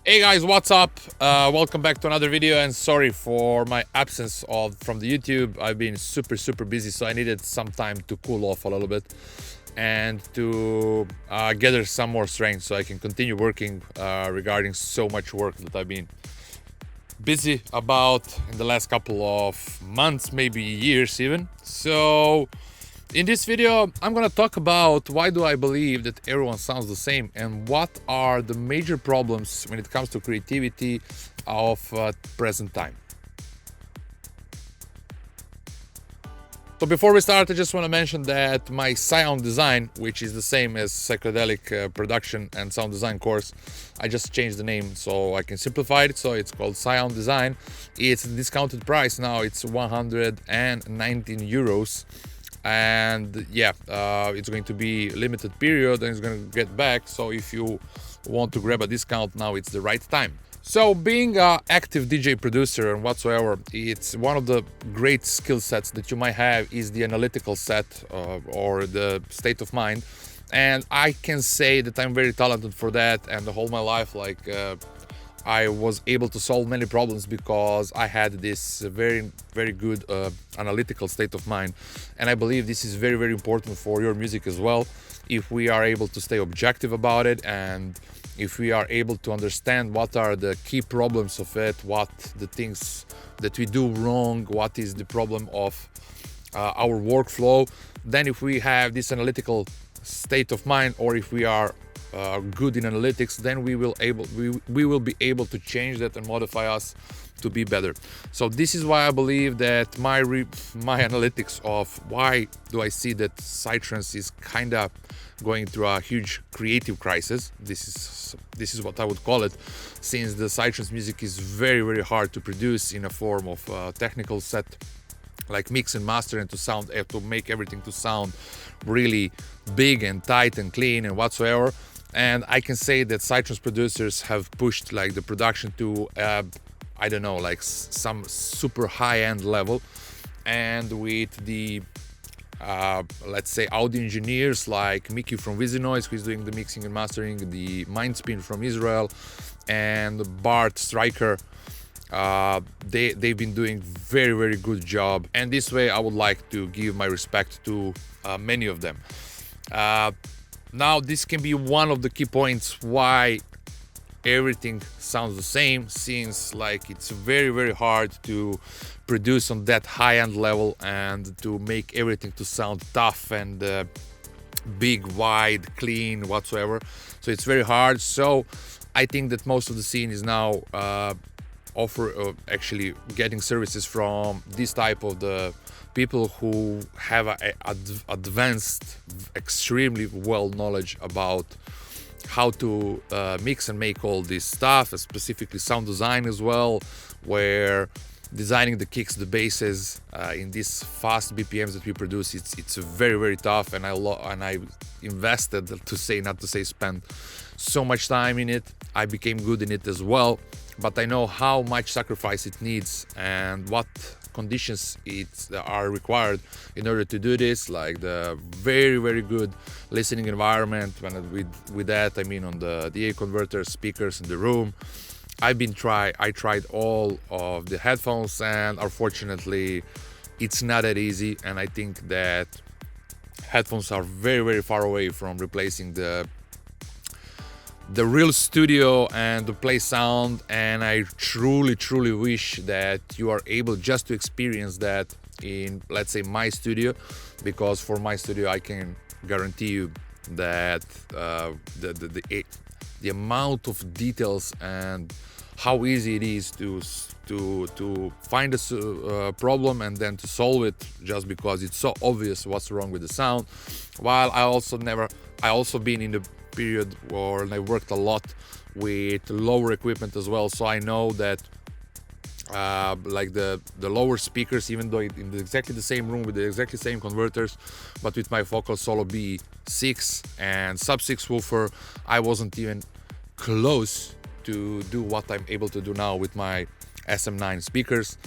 Hey guys, what's up? Welcome back to another video, and sorry for my absence from the YouTube. I've been super busy, so I needed some time to cool off a little bit and to gather some more strength so I can continue working regarding so much work that I've been busy about in the last couple of months, maybe years even. So in this video, I'm gonna talk about why do I believe that everyone sounds the same and what are the major problems when it comes to creativity of present time. So before we start, I just want to mention that my sound design, which is the same as psychedelic production and sound design course, I just changed the name so I can simplify it. So it's called Sound Design. It's the discounted price now. It's 119 euros. And yeah, it's going to be limited period and it's going to get back. So if you want to grab a discount now, it's the right time. So being an active DJ producer and whatsoever, it's one of the great skill sets that you might have is the analytical set or the state of mind. And I can say that I'm very talented for that, and the whole my life, I was able to solve many problems because I had this very good analytical state of mind. And I believe this is very important for your music as well. If we are able to stay objective about it, and if we are able to understand what are the key problems of it, what the things that we do wrong, what is the problem of our workflow, then if we have this analytical state of mind, or if we are good in analytics, then we will be able to change that and modify us to be better. So this is why I believe that my analytics of why do I see that Psytrance is kind of going through a huge creative crisis. This is what I would call it, since the Psytrance music is very hard to produce in a form of technical set, like mix and master, and to make everything to sound really big and tight and clean and whatsoever. And I can say that Psytrance producers have pushed like the production to I don't know, like some super high-end level, and with the let's say audio engineers like Mickey from Vizinoise, who is doing the mixing and mastering, the Mindspin from Israel, and Bart Stryker, they've been doing very good job. And this way I would like to give my respect to many of them. Now this can be one of the key points why everything sounds the same, since like it's very hard to produce on that high-end level and to make everything to sound tough and big, wide, clean, whatsoever. So it's very hard. So I think that most of the scene is now actually getting services from this type of the people who have advanced, extremely well knowledge about how to mix and make all this stuff, specifically sound design as well, where designing the kicks, the basses in these fast BPMs that we produce, it's very tough. And I invested, not to say spent so much time in it. I became good in it as well, but I know how much sacrifice it needs and what conditions are required in order to do this, like the very good listening environment. With that I mean on the DA converters, speakers in the room. I tried all of the headphones, and unfortunately it's not that easy, and I think that headphones are very far away from replacing the real studio and the play sound. And I truly wish that you are able just to experience that in, let's say, my studio, because for my studio I can guarantee you that the amount of details and how easy it is to find a problem and then to solve it, just because it's so obvious what's wrong with the sound. While I also been in the period where I worked a lot with lower equipment as well, so I know that like the lower speakers, even though in exactly the same room with the exactly same converters, but with my Focal Solo B6 and sub 6 woofer, I wasn't even close to do what I'm able to do now with my SM9 speakers.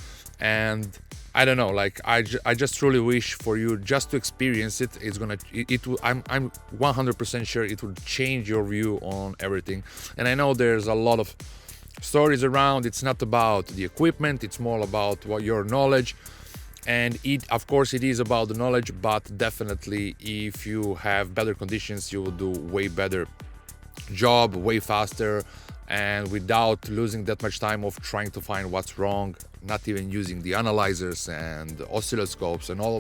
And I don't know, like I just truly wish for you just to experience it. I'm 100% sure it will change your view on everything. And I know there's a lot of stories around. It's not about the equipment, it's more about what your knowledge. And of course it is about the knowledge, but definitely if you have better conditions, you will do way better job, way faster, and without losing that much time of trying to find what's wrong, not even using the analyzers and the oscilloscopes and all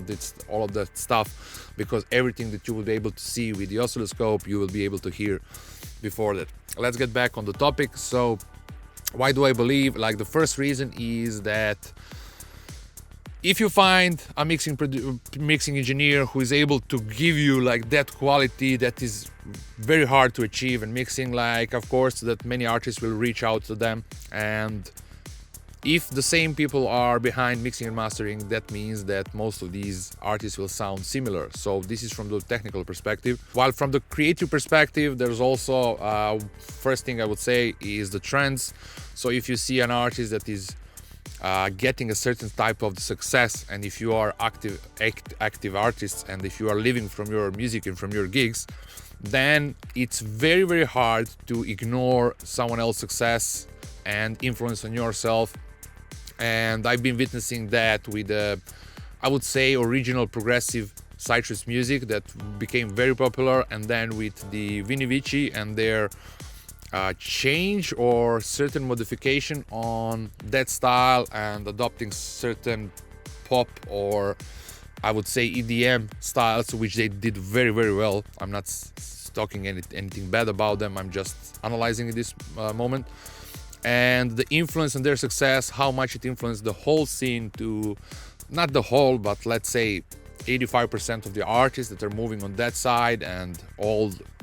of that stuff, because everything that you will be able to see with the oscilloscope, you will be able to hear before that. Let's get back on the topic. So why do I believe? Like, the first reason is that if you find a mixing engineer who is able to give you like that quality that is very hard to achieve in mixing, like, of course that many artists will reach out to them, and if the same people are behind mixing and mastering, that means that most of these artists will sound similar. So this is from the technical perspective. While from the creative perspective, there's also first thing I would say is the trends. So if you see an artist that is getting a certain type of success, and if you are active artists, and if you are living from your music and from your gigs, then it's very, very hard to ignore someone else's success and influence on yourself. And I've been witnessing that with I would say original progressive Psytrance music that became very popular, and then with the Vini Vici and their change or certain modification on that style and adopting certain pop, or I would say EDM styles, which they did very, very well. I'm not talking anything bad about them, I'm just analyzing this moment. And the influence on their success, how much it influenced the whole scene, to not the whole, but let's say 85% of the artists that are moving on that side. And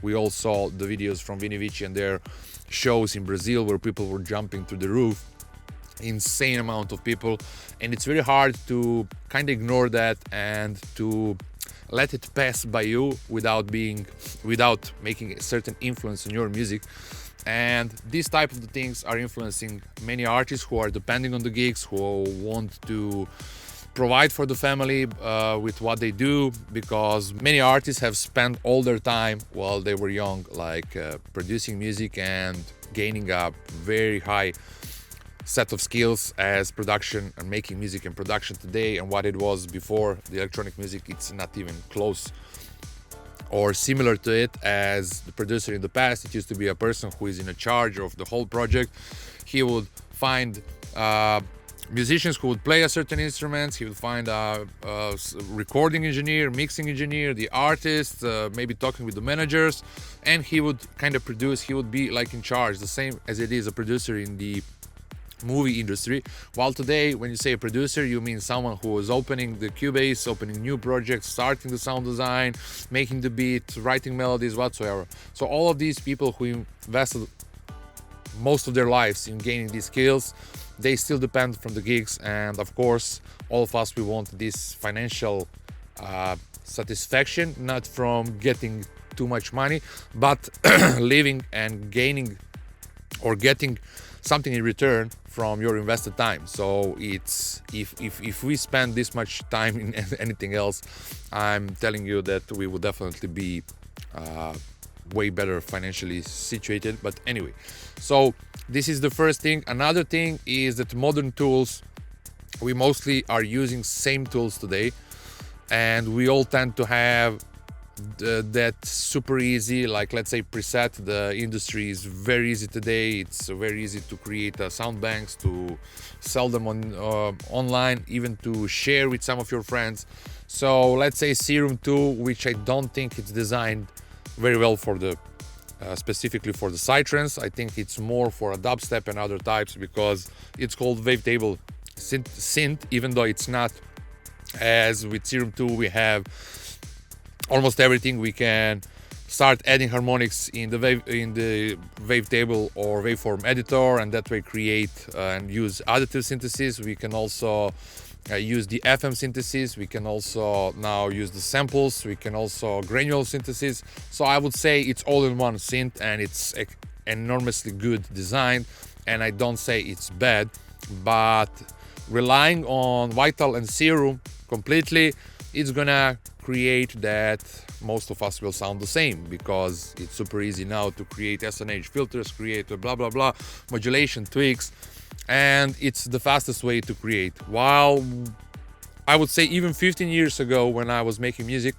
we all saw the videos from Vini Vici and their shows in Brazil where people were jumping through the roof, insane amount of people. And it's very hard to kind of ignore that and to let it pass by you without making a certain influence on your music. And these type of the things are influencing many artists who are depending on the gigs, who want to provide for the family with what they do, because many artists have spent all their time while they were young, like producing music and gaining a very high set of skills as production and making music and production today. And what it was before the electronic music, it's not even close or similar to it as the producer in the past. It used to be a person who is in charge of the whole project. He would find musicians who would play a certain instruments. He would find a recording engineer, mixing engineer, the artist, maybe talking with the managers, and he would kind of produce. He would be like in charge, the same as it is a producer in the movie industry. While today, when you say a producer, you mean someone who is opening the Cubase, opening new projects, starting the sound design, making the beat, writing melodies, whatsoever. So all of these people who invested most of their lives in gaining these skills, they still depend from the gigs. And of course, all of us, we want this financial satisfaction, not from getting too much money, but living and gaining or getting something in return from your invested time. So it's if we spend this much time in anything else, I'm telling you that we will definitely be way better financially situated. But anyway, so this is the first thing. Another thing is that modern tools, we mostly are using same tools today, and we all tend to have that super easy, like let's say preset. The industry is very easy today. It's very easy to create sound banks, to sell them on online, even to share with some of your friends. So let's say Serum 2, which I don't think it's designed very well for the specifically for the Psytrance. I think it's more for a dubstep and other types, because it's called wavetable synth, even though it's not. As with Serum 2 we have almost everything. We can start adding harmonics in the wavetable or waveform editor, and that way create and use additive synthesis. We can also use the FM synthesis. We can also now use the samples. We can also granular synthesis. So I would say it's all in one synth, and it's enormously good design, and I don't say it's bad, but relying on Vital and Serum completely, it's gonna create that most of us will sound the same, because it's super easy now to create SNH filters, create a blah blah blah modulation tweaks, and it's the fastest way to create. While I would say even 15 years ago, when I was making music,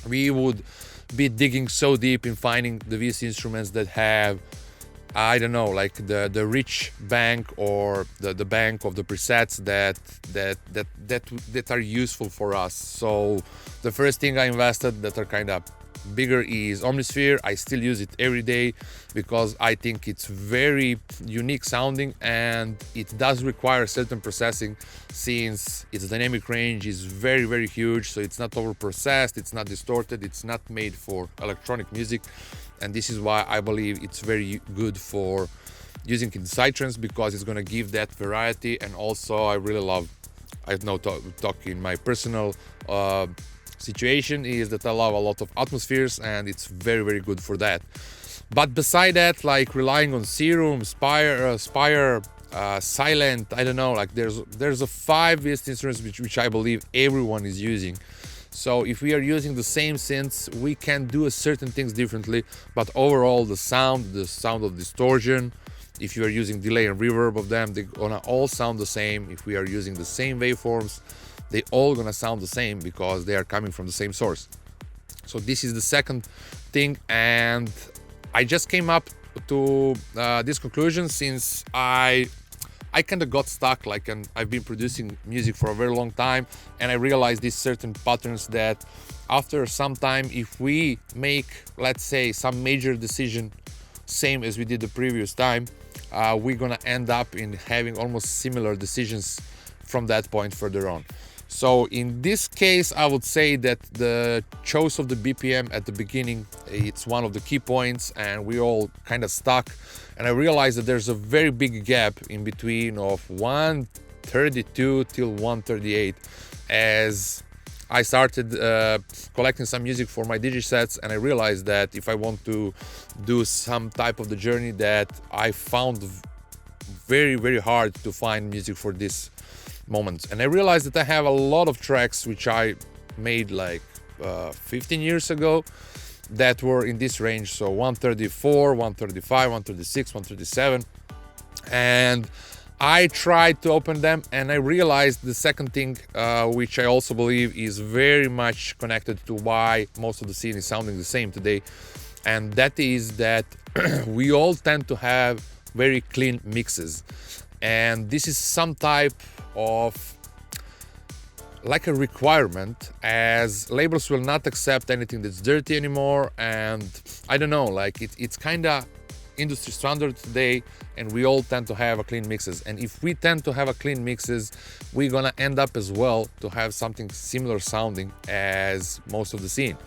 we would be digging so deep in finding the VST instruments that have, I don't know, like the rich bank, or the bank of the presets that are useful for us. So the first thing I invested that are kind of bigger is Omnisphere. I still use it every day because I think it's very unique sounding, and it does require certain processing, since its dynamic range is very, very huge. So it's not over processed, it's not distorted, it's not made for electronic music. And this is why I believe it's very good for using in Psytrance, because it's going to give that variety. And also I really love, I know talking my personal situation is that I love a lot of atmospheres, and it's very, very good for that. But beside that, like relying on Serum, Spire, Silent, I don't know, like there's a 5 VST instruments which I believe everyone is using. So if we are using the same synths, we can do certain things differently, but overall the sound of distortion, if you are using delay and reverb of them, they're gonna all sound the same. If we are using the same waveforms, they all gonna sound the same, because they are coming from the same source. So this is the second thing, and I just came up to this conclusion since I kind of got stuck, like, and I've been producing music for a very long time, and I realized these certain patterns that after some time, if we make, let's say, some major decision, same as we did the previous time, we're gonna end up in having almost similar decisions from that point further on. So in this case, I would say that the choice of the BPM at the beginning, it's one of the key points, and we all kind of stuck. And I realized that there's a very big gap in between of 132 till 138, as I started collecting some music for my DJ sets, and I realized that if I want to do some type of the journey, that I found very, very hard to find music for this moments. And I realized that I have a lot of tracks which I made like 15 years ago that were in this range, so 134, 135, 136, 137, and I tried to open them, and I realized the second thing, which I also believe is very much connected to why most of the scene is sounding the same today, and that is that we all tend to have very clean mixes, and this is some type of like a requirement, as labels will not accept anything that's dirty anymore. And I don't know, like it's kind of industry standard today, and we all tend to have a clean mixes, and if we tend to have a clean mixes, we're gonna end up as well to have something similar sounding as most of the scene.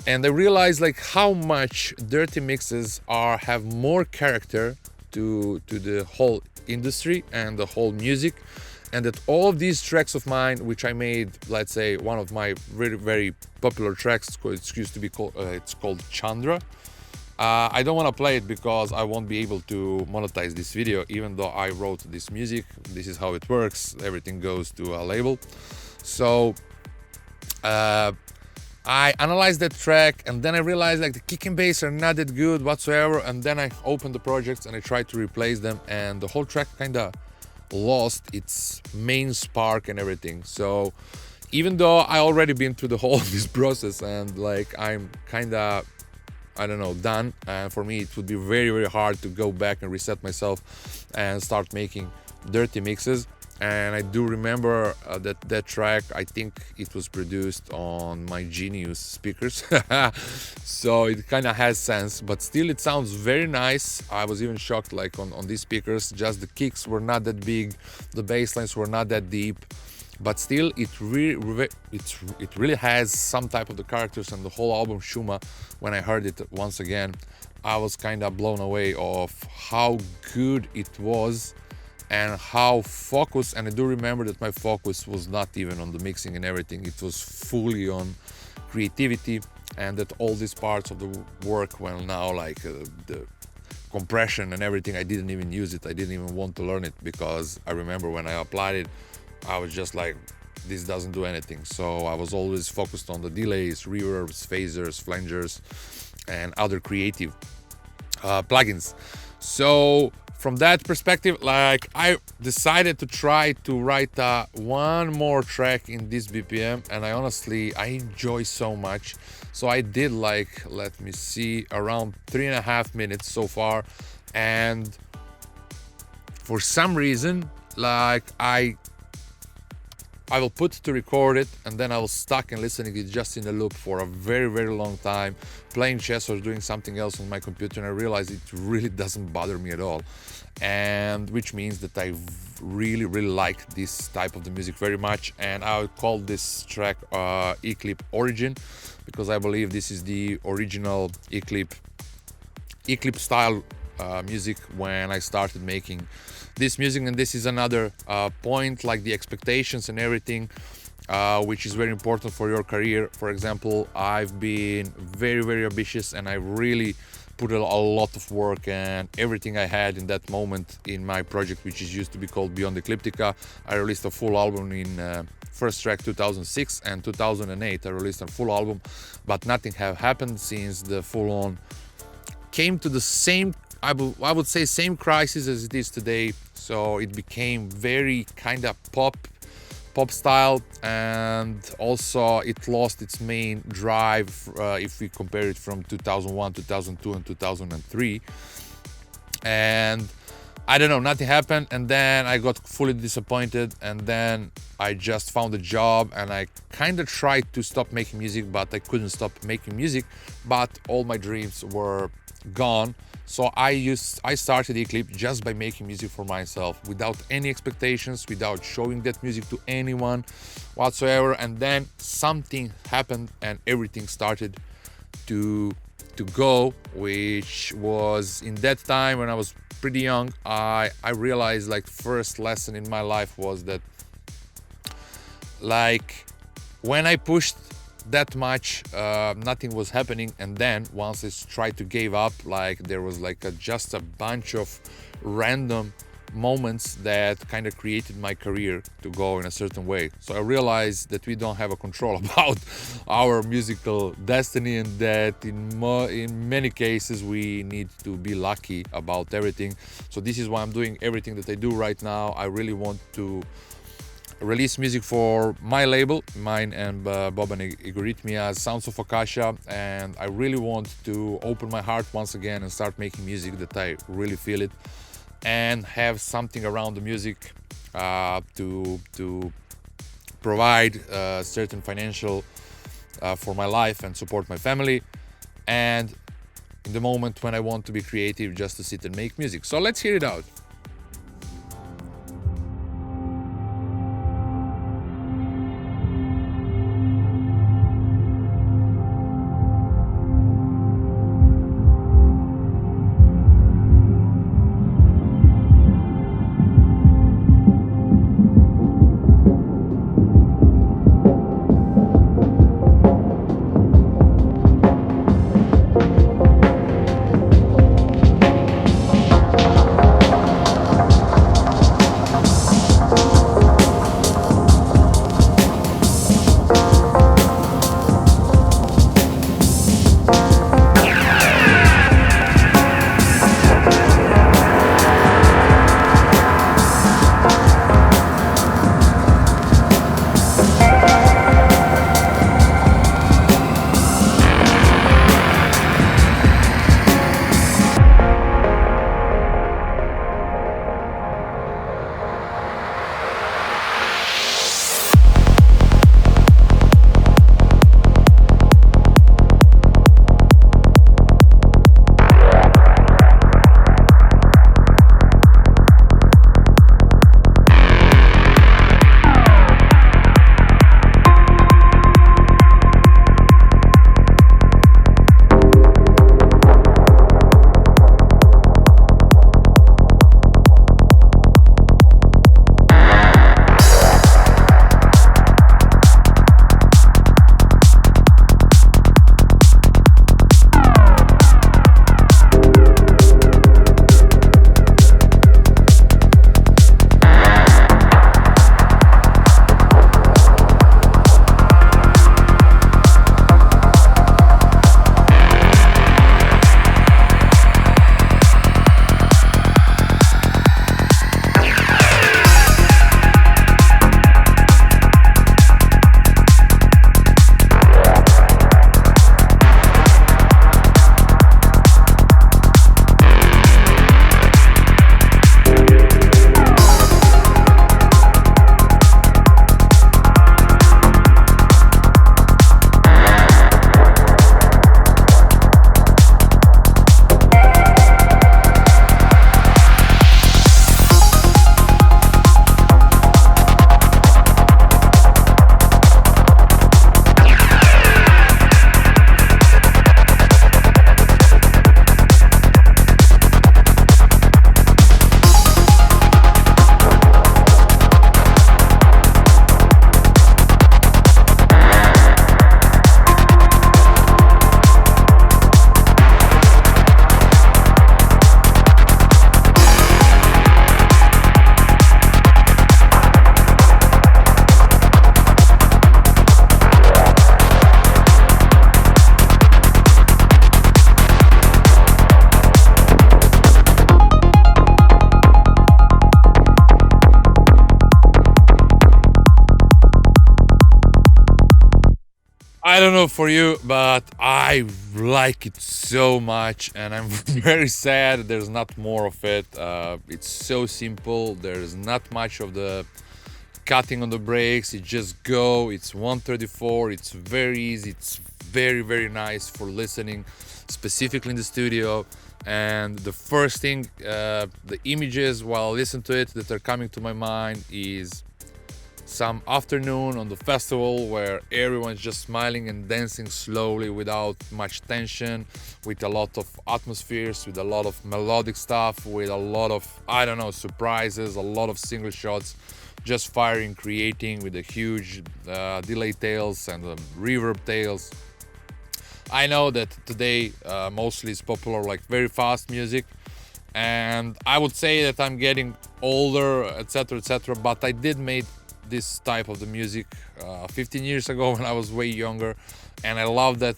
And I realized like how much dirty mixes have more character to the whole industry and the whole music, and that all of these tracks of mine, which I made, let's say one of my very, very popular tracks, it used to be called, it's called Chandra. I don't want to play it because I won't be able to monetize this video, even though I wrote this music. This is how it works. Everything goes to a label. So I analyzed that track, and then I realized like the kick and bass are not that good whatsoever. And then I opened the projects and I tried to replace them, and the whole track kind of lost its main spark and everything. So even though I already been through the whole of this process, and like I'm kind of, I don't know, done, and for me it would be very, very hard to go back and reset myself and start making dirty mixes. And I do remember that track, I think it was produced on my Genius speakers. So it kind of has sense, but still it sounds very nice. I was even shocked, like on these speakers, just the kicks were not that big, the bass lines were not that deep, but still it really has some type of the characters. And the whole album Shuma, when I heard it once again, I was kind of blown away of how good it was and how focused. And I do remember that my focus was not even on the mixing and everything, it was fully on creativity, and that all these parts of the work, well now, like the compression and everything, I didn't even use it, I didn't even want to learn it, because I remember when I applied it, I was just like, this doesn't do anything. So I was always focused on the delays, reverbs, phasers, flangers, and other creative plugins. So from that perspective, like, I decided to try to write one more track in this BPM, and I enjoy so much. So I did, like, let me see, around 3.5 minutes so far, and for some reason, like, I will put to record it, and then I was stuck and listening it just in a loop for a very, very long time, playing chess or doing something else on my computer, and I realized it really doesn't bother me at all, and which means that I really, really like this type of the music very much. And I would call this track Eclipse Origin, because I believe this is the original Eclipse style music when I started making this music. And this is another point, like the expectations and everything, which is very important for your career. For example, I've been very, very ambitious, and I really put a lot of work and everything I had in that moment in my project, which is used to be called Beyond Ecliptica. I released a full album in first track 2006, and 2008 I released a full album, but nothing have happened since the full on came to the same, I would say, same crisis as it is today. So it became very kind of pop style, and also it lost its main drive if we compare it from 2001, 2002 and 2003. And I don't know, nothing happened, and then I got fully disappointed, and then I just found a job, and I kind of tried to stop making music, but I couldn't stop making music, but all my dreams were gone. So I started Eclipse just by making music for myself, without any expectations, without showing that music to anyone whatsoever. And then something happened, and everything started to go, which was in that time when I was pretty young. I realized, like, first lesson in my life was that, like, when I pushed that much, nothing was happening. And then once I tried to give up, like, there was like just a bunch of random moments that kind of created my career to go in a certain way. So I realized that we don't have a control about our musical destiny, and that in many cases we need to be lucky about everything. So this is why I'm doing everything that I do right now. I really want to release music for my label, mine and Bob and Igorithmia, Sounds of Akasha, and I really want to open my heart once again and start making music that I really feel it, and have something around the music to provide certain financial for my life and support my family, and in the moment when I want to be creative, just to sit and make music. So let's hear it out. I don't know for you, but I like it so much, and I'm very sad there's not more of it. It's so simple. There's not much of the cutting on the brakes. It just go. It's 134. It's very easy. It's very, very nice for listening, specifically in the studio. And the first thing, the images while I listen to it that are coming to my mind is some afternoon on the festival where everyone's just smiling and dancing slowly without much tension, with a lot of atmospheres, with a lot of melodic stuff, with a lot of, I don't know, surprises, a lot of single shots, just firing, creating with the huge delay tails and the reverb tails. I know that today mostly is popular like very fast music, and I would say that I'm getting older, etc., but I did make this type of the music 15 years ago when I was way younger, and I love that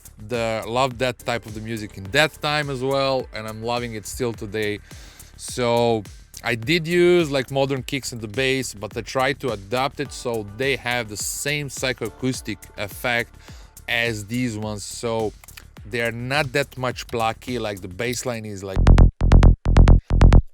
type of the music in that time as well, and I'm loving it still today. So I did use like modern kicks in the bass, but I tried to adapt it so they have the same psychoacoustic effect as these ones, so they're not that much plucky. Like the bass line is like,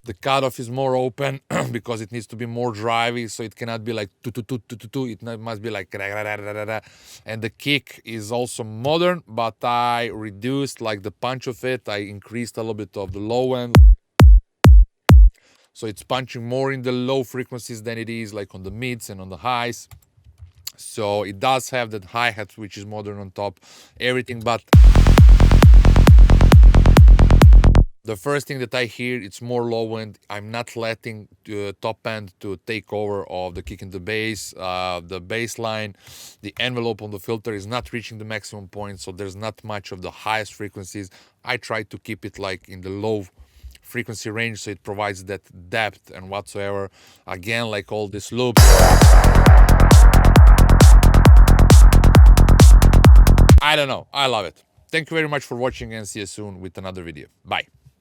the cutoff is more open because it needs to be more drivey, so it cannot be like tu tu tu tu tu tu. It must be like ra, ra, ra, ra, ra, ra. And the kick is also modern, but I reduced like the punch of it. I increased a little bit of the low end, so it's punching more in the low frequencies than it is like on the mids and on the highs. So it does have that hi-hat, which is modern on top, everything. But the first thing that I hear, it's more low end. I'm not letting the top end to take over of the kick and the bass. The bass line, the envelope on the filter is not reaching the maximum point, so there's not much of the highest frequencies. I try to keep it like in the low frequency range, so it provides that depth and whatsoever. Again, like all these loops, I don't know, I love it. Thank you very much for watching, and see you soon with another video. Bye.